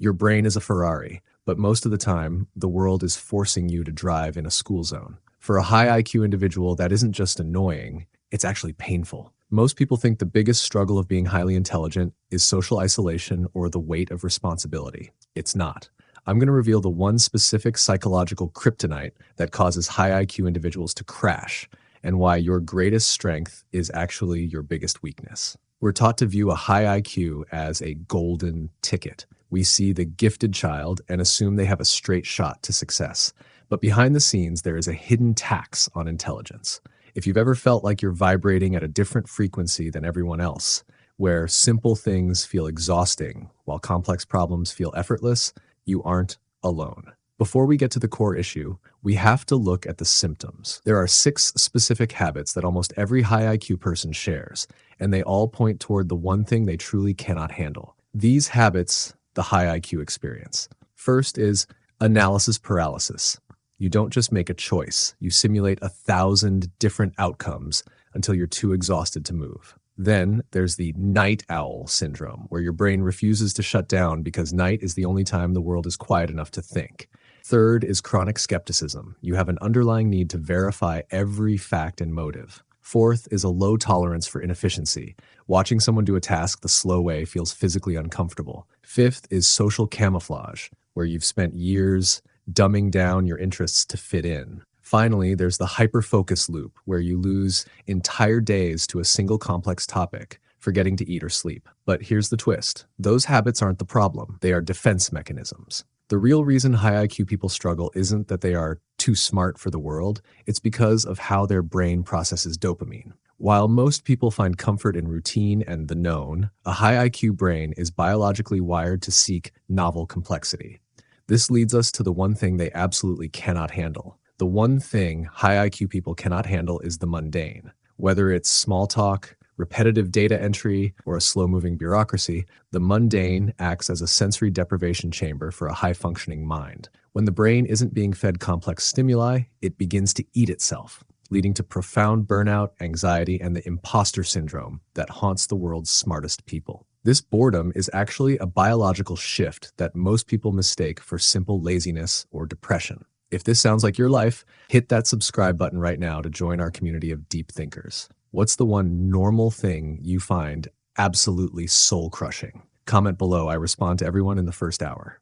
Your brain is a Ferrari, but most of the time, the world is forcing you to drive in a school zone. For a high IQ individual, that isn't just annoying, it's actually painful. Most people think the biggest struggle of being highly intelligent is social isolation or the weight of responsibility. It's not. I'm going to reveal the one specific psychological kryptonite that causes high IQ individuals to crash, and why your greatest strength is actually your biggest weakness. We're taught to view a high IQ as a golden ticket. We see the gifted child and assume they have a straight shot to success. But behind the scenes, there is a hidden tax on intelligence. If you've ever felt like you're vibrating at a different frequency than everyone else, where simple things feel exhausting while complex problems feel effortless, you aren't alone. Before we get to the core issue, we have to look at the symptoms. There are 6 specific habits that almost every high IQ person shares, and they all point toward the one thing they truly cannot handle. These habits, the high IQ experience. First is analysis paralysis. You don't just make a choice, you simulate 1,000 different outcomes until you're too exhausted to move. Then there's the night owl syndrome, where your brain refuses to shut down because night is the only time the world is quiet enough to think. Third is chronic skepticism. You have an underlying need to verify every fact and motive. Fourth is a low tolerance for inefficiency. Watching someone do a task the slow way feels physically uncomfortable. Fifth is social camouflage, where you've spent years dumbing down your interests to fit in. Finally, there's the hyper-focus loop, where you lose entire days to a single complex topic, forgetting to eat or sleep. But here's the twist. Those habits aren't the problem. They are defense mechanisms. The real reason high IQ people struggle isn't that they are too smart for the world. It's because of how their brain processes dopamine. While most people find comfort in routine and the known, a high IQ brain is biologically wired to seek novel complexity. This leads us to the one thing they absolutely cannot handle. The one thing high IQ people cannot handle is the mundane. Whether it's small talk, repetitive data entry, or a slow-moving bureaucracy, the mundane acts as a sensory deprivation chamber for a high-functioning mind. When the brain isn't being fed complex stimuli, it begins to eat itself, leading to profound burnout, anxiety, and the imposter syndrome that haunts the world's smartest people. This boredom is actually a biological shift that most people mistake for simple laziness or depression. If this sounds like your life, hit that subscribe button right now to join our community of deep thinkers. What's the one normal thing you find absolutely soul-crushing? Comment below. I respond to everyone in the first hour.